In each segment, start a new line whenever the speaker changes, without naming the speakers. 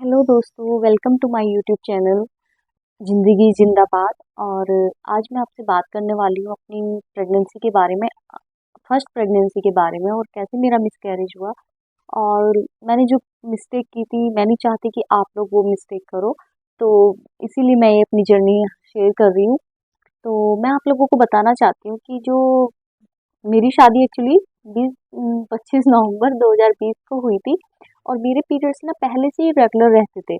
Hello दोस्तों, welcome to my YouTube channel Zindagi Zindabad. और आज मैं आपसे बात करने वाली हूँ अपनी प्रेगनेंसी के बारे में, फर्स्ट प्रेगनेंसी के बारे में और कैसे मेरा मिसकैरेज हुआ। और मैंने जो मिस्टेक की थी, मैं नहीं चाहती कि आप लोग वो मिस्टेक करो, तो इसीलिए मैं ये अपनी जर्नी शेयर कर रही हूँ। तो मैं आप लोगों को बताना चाहती हूँ कि जो मेरी शादी एक्चुअली 25 नवंबर 2020 को हुई थी। और मेरे पीरियड्स ना पहले से ही रेगुलर रहते थे,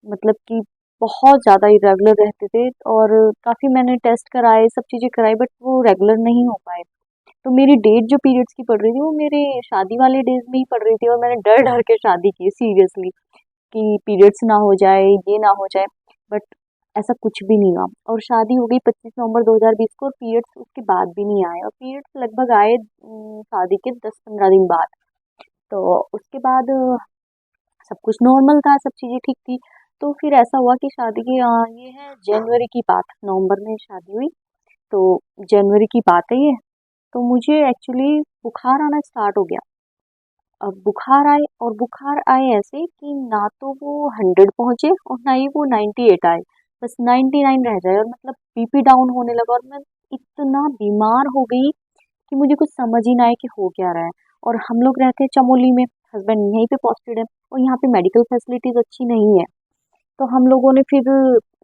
मतलब कि बहुत ज़्यादा इरेगुलर रहते थे। और काफ़ी मैंने टेस्ट कराए, सब चीज़ें कराई, बट वो रेगुलर नहीं हो पाए। तो मेरी डेट जो पीरियड्स की पड़ रही थी वो मेरे शादी वाले डेज में ही पड़ रही थी, और मैंने डर डर के शादी की सीरियसली कि पीरियड्स ना हो जाए, ये ना हो जाए। बट ऐसा कुछ भी नहीं हुआ, और शादी हो गई 25 नवंबर 2020 को, और पीरियड्स उसके बाद भी नहीं आए, और पीरियड्स लगभग आए शादी के 10-15 दिन बाद। तो उसके बाद सब कुछ नॉर्मल था, सब चीज़ें ठीक थी। तो फिर ऐसा हुआ कि शादी की ये है जनवरी की बात, नवंबर में शादी हुई, तो जनवरी की बात है ये। तो मुझे एक्चुअली बुखार आना स्टार्ट हो गया। अब बुखार आए, और बुखार आए ऐसे कि ना तो वो 100 पहुंचे और ना ही वो 98 आए, बस 99 रह जाए। और मतलब बीपी डाउन होने लगा, और मैं इतना बीमार हो गई कि मुझे कुछ समझ ही ना आए कि हो क्या रहा है। और हम लोग रहते हैं चमोली में, हस्बैंड यहीं पे पोस्टेड है, और यहाँ पे मेडिकल फैसिलिटीज अच्छी नहीं है। तो हम लोगों ने फिर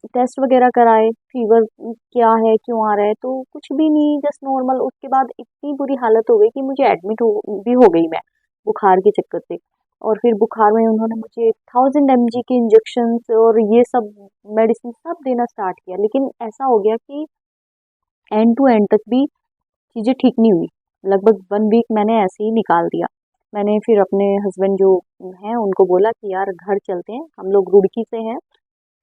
टेस्ट वगैरह कराए, फीवर क्या है, क्यों आ रहा है, तो कुछ भी नहीं, जस्ट नॉर्मल। उसके बाद इतनी बुरी हालत हो गई कि मुझे एडमिट भी हो गई मैं, बुखार के चक्कर से। और फिर बुखार में उन्होंने मुझे 1000 mg के इंजेक्शन और ये सब मेडिसिन सब देना स्टार्ट किया, लेकिन ऐसा हो गया कि एंड टू एंड तक भी चीज़ें ठीक नहीं हुई। लगभग 1 वीक मैंने ऐसे ही निकाल दिया। मैंने फिर अपने हस्बैंड जो हैं उनको बोला कि यार घर चलते हैं, हम लोग रुड़की से हैं,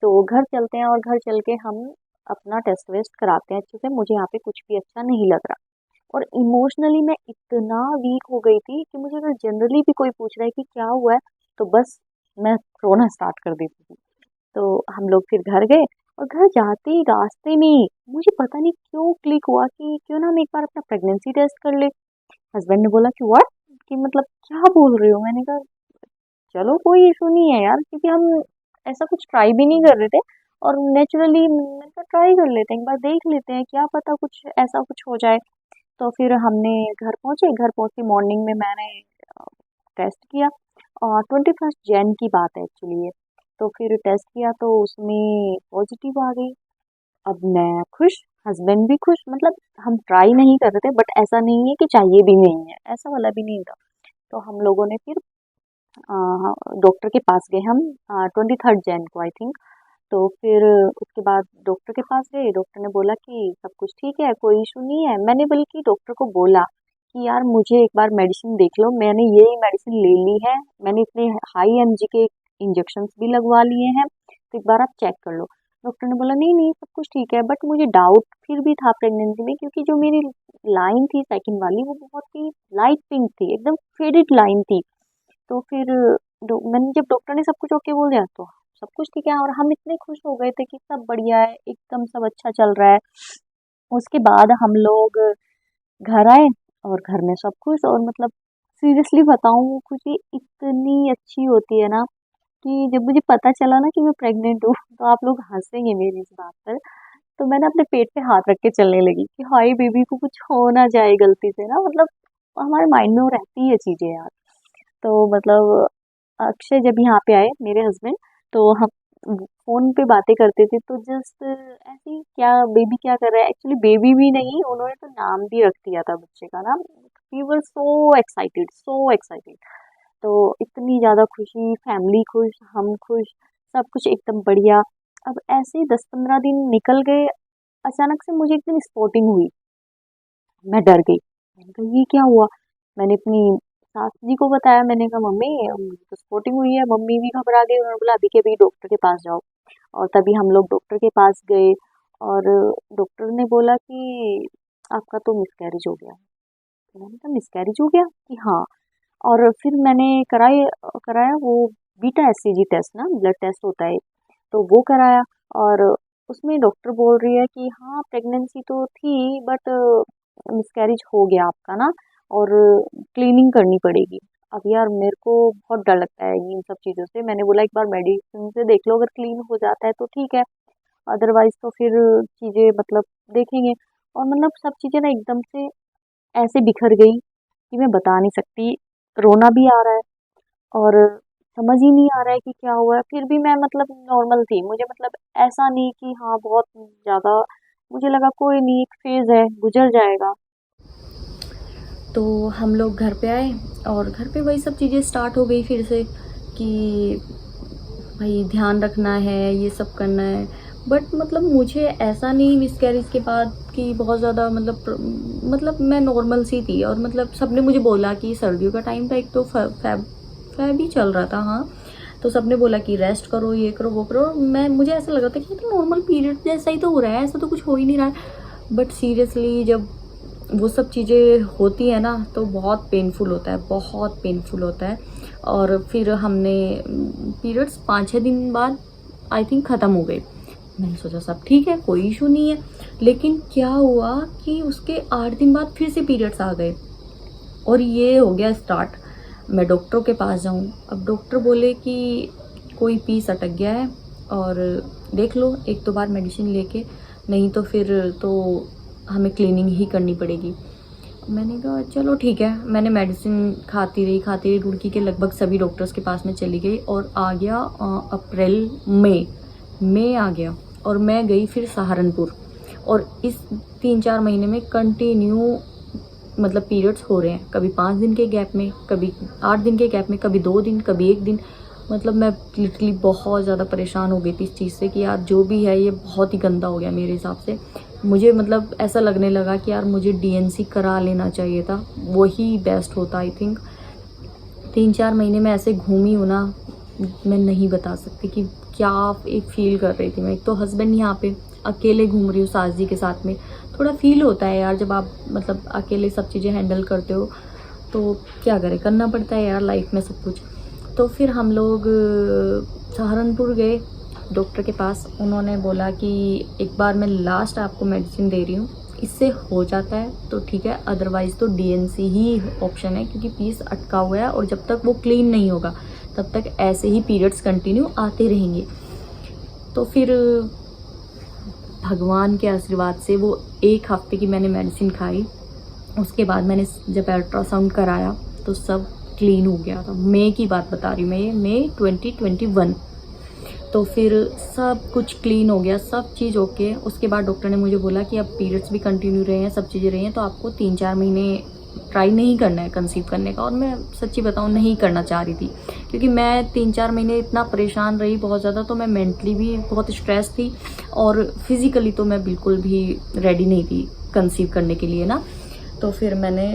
तो घर चलते हैं और घर चल के हम अपना टेस्ट वेस्ट कराते हैं अच्छे से, मुझे यहाँ पे कुछ भी अच्छा नहीं लग रहा। और इमोशनली मैं इतना वीक हो गई थी कि मुझे अगर जनरली भी कोई पूछ रहा है कि क्या हुआ है, तो बस मैं रोना स्टार्ट कर देती थी। तो हम लोग फिर घर गए, और घर जाते ही रास्ते में ही मुझे पता नहीं क्यों क्लिक हुआ कि क्यों ना हम एक बार अपना प्रेगनेंसी टेस्ट कर ले। हस्बैंड ने बोला कि व्हाट, कि मतलब क्या बोल रहे हो। मैंने कहा चलो कोई इशू नहीं है यार, क्योंकि हम ऐसा कुछ ट्राई भी नहीं कर रहे थे। और नेचुरली मैंने कहा ट्राई कर लेते हैं, एक बार देख लेते हैं, क्या पता कुछ ऐसा कुछ हो जाए। तो फिर हमने घर पहुंचे मॉर्निंग में, मैंने टेस्ट किया। और 21 जैन की बात है एक्चुअली ये। तो फिर टेस्ट किया तो उसमें पॉजिटिव आ गई। अब मैं खुश, हस्बैंड भी खुश, मतलब हम ट्राई नहीं कर रहे थे, बट ऐसा नहीं है कि चाहिए भी नहीं है, ऐसा वाला भी नहीं था। तो हम लोगों ने फिर डॉक्टर के पास गए हम, 23 जैन को आई थिंक। तो फिर उसके बाद डॉक्टर के पास गए, डॉक्टर ने बोला कि सब कुछ ठीक है, कोई इशू नहीं है। मैंने बल्कि डॉक्टर को बोला कि यार मुझे एक बार मेडिसिन देख लो, मैंने यही मेडिसिन ले ली है, मैंने इतने हाई एमजी के इंजेक्शंस भी लगवा लिए हैं, तो एक बार आप चेक कर लो। डॉक्टर ने बोला नहीं नहीं सब कुछ ठीक है, बट मुझे डाउट फिर भी था प्रेगनेंसी में, क्योंकि जो मेरी लाइन थी सेकंड वाली वो बहुत ही लाइट पिंक थी, एकदम फेडेड लाइन थी। तो फिर मैंने जब डॉक्टर ने सब कुछ ओके बोल दिया तो सब कुछ ठीक है, और हम इतने खुश हो गए थे कि सब बढ़िया है, एकदम सब अच्छा चल रहा है। उसके बाद हम लोग घर आए, और घर में सब खुश। और मतलब सीरियसली बताऊं, वो खुशी इतनी अच्छी होती है ना, कि जब मुझे पता चला ना कि मैं प्रेग्नेंट हूँ, तो आप लोग हंसेंगे मेरी इस बात पर। तो मैंने अपने पेट पे हाथ रख के चलने लगी कि हाय बेबी को कुछ हो ना जाए गलती से ना, मतलब हमारे माइंड में वो रहती है चीजें यार। तो मतलब अक्षय जब यहाँ पे आए मेरे हस्बैंड, तो हम फोन पे बातें करते थे, तो जस्ट ऐसे ही क्या बेबी क्या कर रहा है, एक्चुअली बेबी भी नहीं, उन्होंने तो नाम भी रख दिया था बच्चे का नाम। We were so excited, so excited. तो इतनी ज्यादा खुशी, फैमिली खुश, हम खुश, सब कुछ एकदम बढ़िया। अब ऐसे ही 10-15 दिन निकल गए, अचानक से मुझे एक दिन स्पॉटिंग हुई। मैं डर गई, मैंने कहा ये क्या हुआ। मैंने अपनी सास जी को बताया, मैंने कहा मम्मी मुझे तो स्पॉटिंग हुई है। मम्मी भी घबरा गई, उन्होंने बोला अभी के अभी डॉक्टर के पास जाओ। और तभी हम लोग डॉक्टर के पास गए, और डॉक्टर ने बोला कि आपका तो मिसकैरेज हो गया है। तो मैंने कहा मिसकैरेज हो गया कि हाँ। और फिर मैंने कराया वो बीटा एससीजी टेस्ट ना, ब्लड टेस्ट होता है, तो वो कराया। और उसमें डॉक्टर बोल रही है कि हाँ प्रेगनेंसी तो थी, बट मिसकैरेज हो गया आपका ना, और क्लीनिंग करनी पड़ेगी। अब यार मेरे को बहुत डर लगता है इन सब चीज़ों से। मैंने बोला एक बार मेडिसिन से देख लो, अगर क्लीन हो जाता है तो ठीक है, अदरवाइज़ तो फिर चीज़ें मतलब देखेंगे। और मतलब सब चीज़ें ना एकदम से ऐसे बिखर गई कि मैं बता नहीं सकती। रोना भी आ रहा है और समझ ही नहीं आ रहा है कि क्या हुआ है। फिर भी मैं मतलब नॉर्मल थी, मुझे मतलब ऐसा नहीं कि हाँ बहुत ज़्यादा, मुझे लगा कोई नहीं, एक फेज़ है, गुजर जाएगा। तो हम लोग घर पे आए और घर पे वही सब चीज़ें स्टार्ट हो गई फिर से कि भाई ध्यान रखना है, ये सब करना है। बट मतलब मुझे ऐसा नहीं मिसकैरेज के बाद कि बहुत ज़्यादा मतलब मैं नॉर्मल सी थी। और मतलब सबने मुझे बोला कि सर्दियों का टाइम था, एक तो फैब ही चल रहा था, हाँ। तो सबने बोला कि रेस्ट करो, ये करो, वो करो। मुझे ऐसा लग रहा था कि तो नॉर्मल पीरियड जैसा ही तो हो रहा है, ऐसा तो कुछ हो ही नहीं रहा है। बट सीरियसली जब वो सब चीज़ें होती है ना तो बहुत पेनफुल होता है, बहुत पेनफुल होता है। और फिर हमने पीरियड्स 5-6 दिन बाद आई थिंक ख़त्म हो गए। मैंने सोचा सब ठीक है, कोई इशू नहीं है। लेकिन क्या हुआ कि उसके 8 दिन बाद फिर से पीरियड्स आ गए और ये हो गया स्टार्ट। मैं डॉक्टर के पास जाऊँ, अब डॉक्टर बोले कि कोई पीस अटक गया है और देख लो एक दो बार मेडिसिन लेके, नहीं तो फिर तो हमें क्लीनिंग ही करनी पड़ेगी। मैंने कहा चलो ठीक है। मैंने मेडिसिन खाती रही, रुड़की के लगभग सभी डॉक्टर्स के पास में चली गई और आ गया अप्रैल मई आ गया और मैं गई फिर सहारनपुर। और इस 3-4 महीने में कंटिन्यू मतलब पीरियड्स हो रहे हैं, कभी 5 दिन के गैप में, कभी 8 दिन के गैप में, कभी 2 दिन, कभी 1 दिन। मतलब मैं लिटरली बहुत ज़्यादा परेशान हो गई थी इस चीज़ से कि यार जो भी है ये बहुत ही गंदा हो गया मेरे हिसाब से। मुझे मतलब ऐसा लगने लगा कि यार मुझे डीएनसी करा लेना चाहिए था, वही बेस्ट होता आई थिंक। 3-4 महीने में ऐसे घूमी हूँ ना, मैं नहीं बता सकती कि क्या एक फ़ील कर रही थी मैं। एक तो हस्बैंड यहाँ पे, अकेले घूम रही हूँ सास जी के साथ में। थोड़ा फ़ील होता है यार जब आप मतलब अकेले सब चीज़ें हैंडल करते हो, तो क्या करें, करना पड़ता है यार लाइफ में सब कुछ। तो फिर हम लोग सहारनपुर गए डॉक्टर के पास। उन्होंने बोला कि एक बार मैं लास्ट आपको मेडिसिन दे रही हूँ, इससे हो जाता है तो ठीक है, अदरवाइज़ तो डीएनसी ही ऑप्शन है, क्योंकि पीस अटका हुआ है और जब तक वो क्लीन नहीं होगा तब तक ऐसे ही पीरियड्स कंटिन्यू आते रहेंगे। तो फिर भगवान के आशीर्वाद से वो 1 हफ्ते की मैंने मेडिसिन खाई। उसके बाद मैंने जब अल्ट्रासाउंड कराया तो सब क्लीन हो गया था। मई की बात बता रही हूँ मैं, ये मई 2021। तो फिर सब कुछ क्लीन हो गया, सब चीज़ ओके। उसके बाद डॉक्टर ने मुझे बोला कि अब पीरियड्स भी कंटिन्यू रहे हैं, सब चीज़ें रही हैं, तो आपको 3-4 महीने ट्राई नहीं करना है कंसीव करने का। और मैं सच्ची बताऊँ नहीं करना चाह रही थी, क्योंकि मैं 3-4 महीने इतना परेशान रही बहुत ज़्यादा, तो मैं मेंटली भी बहुत स्ट्रेस थी और फिज़िकली तो मैं बिल्कुल भी रेडी नहीं थी कंसीव करने के लिए ना। तो फिर मैंने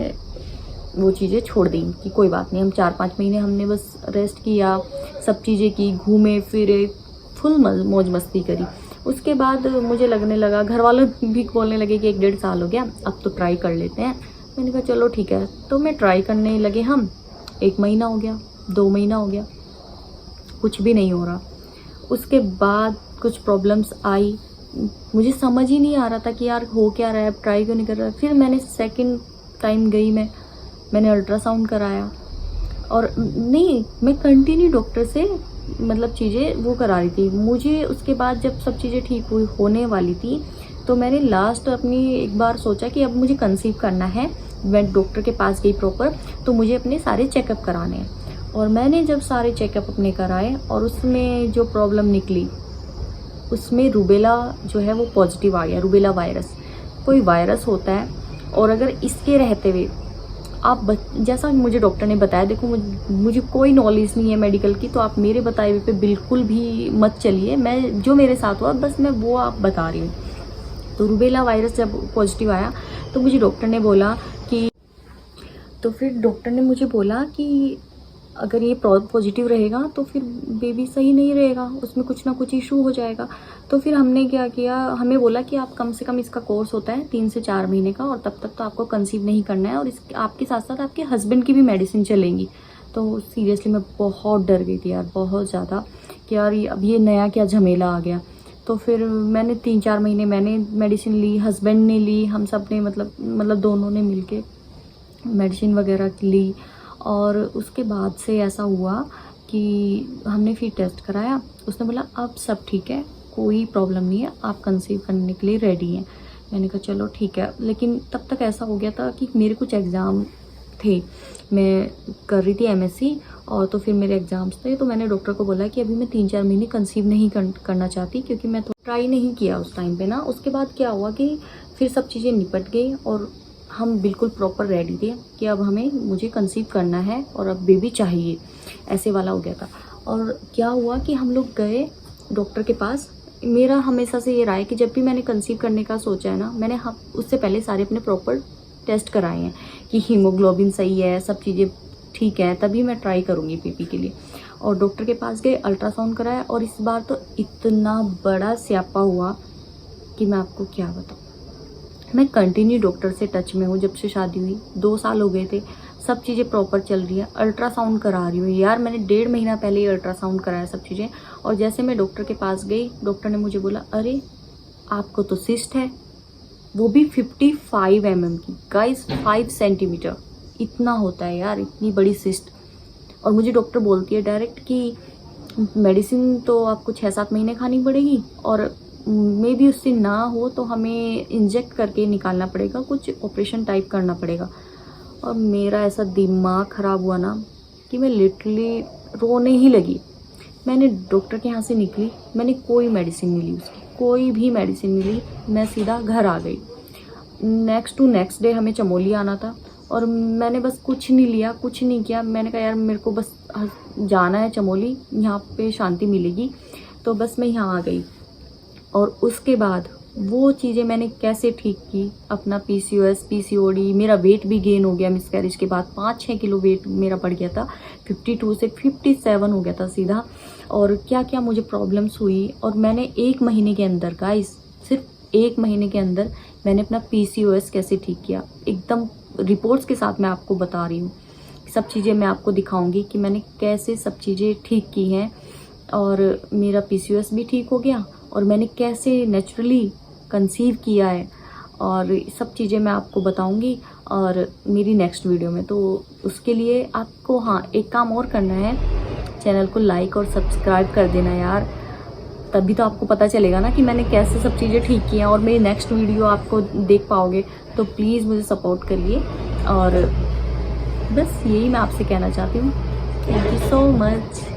वो चीज़ें छोड़ दी कि कोई बात नहीं, हम 4-5 महीने हमने बस रेस्ट किया, सब चीज़ें की, घूमे फिरे, फुल मौज मस्ती करी। उसके बाद मुझे लगने लगा, घर वालों भी बोलने लगे कि 1-1.5 साल हो गया, अब तो ट्राई कर लेते हैं। मैंने कहा चलो ठीक है। तो मैं ट्राई करने लगे हम, 1 महीना हो गया, 2 महीना हो गया, कुछ भी नहीं हो रहा। उसके बाद कुछ प्रॉब्लम्स आई, मुझे समझ ही नहीं आ रहा था कि यार हो क्या रहा है, ट्राई क्यों नहीं कर रहा। फिर मैंने सेकंड टाइम गई, मैंने अल्ट्रासाउंड कराया और नहीं, मैं कंटिन्यू डॉक्टर से मतलब चीज़ें वो करा रही थी। मुझे उसके बाद जब सब चीज़ें ठीक हुई होने वाली थी, तो मैंने लास्ट अपनी एक बार सोचा कि अब मुझे कंसीव करना है। मैं डॉक्टर के पास गई प्रॉपर, तो मुझे अपने सारे चेकअप कराने हैं। और मैंने जब सारे चेकअप अपने कराए और उसमें जो प्रॉब्लम निकली, उसमें रूबेला जो है वो पॉजिटिव आ गया। रूबेला वायरस कोई वायरस होता है, और अगर इसके रहते हुए आप जैसा मुझे डॉक्टर ने बताया, देखो मुझे कोई नॉलेज नहीं है मेडिकल की, तो आप मेरे बताए हुए पे बिल्कुल भी मत चलिए। मैं जो मेरे साथ हुआ बस मैं वो आप बता रही हूँ। तो रूबेला वायरस जब पॉजिटिव आया तो मुझे डॉक्टर ने बोला कि, तो फिर डॉक्टर ने मुझे बोला कि अगर ये पॉजिटिव रहेगा तो फिर बेबी सही नहीं रहेगा, उसमें कुछ ना कुछ इशू हो जाएगा। तो फिर हमने क्या किया, हमें बोला कि आप कम से कम, इसका कोर्स होता है 3 से 4 महीने का, और तब तक तो आपको कंसीव नहीं करना है, और इस आपके साथ साथ आपके हस्बैंड की भी मेडिसिन चलेंगी। तो सीरियसली मैं बहुत डर गई थी यार, बहुत ज़्यादा, कि यार अब ये नया क्या झमेला आ गया। तो फिर मैंने 3-4 महीने मैंने मेडिसिन ली, हस्बैंड ने ली, हम सब ने मतलब दोनों ने मिल के मेडिसिन वगैरह ली। और उसके बाद से ऐसा हुआ कि हमने फिर टेस्ट कराया, उसने बोला अब सब ठीक है, कोई प्रॉब्लम नहीं है, आप कंसीव करने के लिए रेडी हैं। मैंने कहा चलो ठीक है, लेकिन तब तक ऐसा हो गया था कि मेरे कुछ एग्ज़ाम थे, मैं कर रही थी एमएससी, और तो फिर मेरे एग्ज़ाम्स थे, तो मैंने डॉक्टर को बोला कि अभी मैं 3-4 महीने कंसीव नहीं करना चाहती, क्योंकि मैं तो ट्राई नहीं किया उस टाइम पे ना। उसके बाद क्या हुआ कि फिर सब चीज़ें निपट गई और हम बिल्कुल प्रॉपर रेडी थे कि अब मुझे कंसीव करना है और अब बेबी चाहिए, ऐसे वाला हो गया था। और क्या हुआ कि हम लोग गए डॉक्टर के पास। मेरा हमेशा से ये रहा है कि जब भी मैंने कंसीव करने का सोचा है ना, मैंने उससे पहले सारे अपने प्रॉपर टेस्ट कराए हैं कि हीमोग्लोबिन सही है, सब चीज़ें ठीक है, तभी मैं ट्राई करूँगी पीपी के लिए। और डॉक्टर के पास गए, अल्ट्रासाउंड कराया, और इस बार तो इतना बड़ा स्यापा हुआ कि मैं आपको क्या बताऊँ। मैं कंटिन्यू डॉक्टर से टच में हूँ जब से शादी हुई, 2 साल हो गए थे, सब चीज़ें प्रॉपर चल रही है। अल्ट्रासाउंड करा रही हूँ यार, मैंने 1.5 महीना पहले ही अल्ट्रासाउंड कराया सब चीज़ें। और जैसे मैं डॉक्टर के पास गई, डॉक्टर ने मुझे बोला अरे आपको तो सिस्ट है, वो भी 55 mm की, गाइस 5 सेंटीमीटर, इतना होता है यार, इतनी बड़ी सिस्ट। और मुझे डॉक्टर बोलती है डायरेक्ट कि मेडिसिन तो आपको 6-7 महीने खानी पड़ेगी, और मे भी उससे ना हो तो हमें इंजेक्ट करके निकालना पड़ेगा, कुछ ऑपरेशन टाइप करना पड़ेगा। और मेरा ऐसा दिमाग ख़राब हुआ ना कि मैं लिटरली रोने ही लगी। मैंने डॉक्टर के यहाँ से निकली, मैंने कोई मेडिसिन नहीं ली, उसकी कोई भी मेडिसिन नहीं ली, मैं सीधा घर आ गई। नेक्स्ट डे हमें चमोली आना था, और मैंने बस कुछ नहीं लिया, कुछ नहीं किया। मैंने कहा यार मेरे को बस जाना है चमोली, यहाँ पे शांति मिलेगी, तो बस मैं यहाँ आ गई। और उसके बाद वो चीज़ें मैंने कैसे ठीक की, अपना PCOS PCOD, मेरा वेट भी गेन हो गया मिसकैरेज के बाद, 5-6 किलो वेट मेरा बढ़ गया था, 52 से 57 हो गया था सीधा। और क्या क्या मुझे प्रॉब्लम्स हुई, और मैंने 1 महीने के अंदर, गाइस सिर्फ 1 महीने के अंदर मैंने अपना PCOS कैसे ठीक किया, एकदम रिपोर्ट्स के साथ मैं आपको बता रही हूँ। सब चीज़ें मैं आपको दिखाऊंगी कि मैंने कैसे सब चीज़ें ठीक की हैं, और मेरा PCOS भी ठीक हो गया, और मैंने कैसे नेचुरली कंसीव किया है, और सब चीज़ें मैं आपको बताऊंगी और मेरी नेक्स्ट वीडियो में। तो उसके लिए आपको हाँ एक काम और करना है, चैनल को लाइक और सब्सक्राइब कर देना यार, तभी तो आपको पता चलेगा ना कि मैंने कैसे सब चीज़ें ठीक की हैं, और मेरी नेक्स्ट वीडियो आपको देख पाओगे। तो प्लीज़ मुझे सपोर्ट करिए, और बस यही मैं आपसे कहना चाहती हूँ। Thank you so much.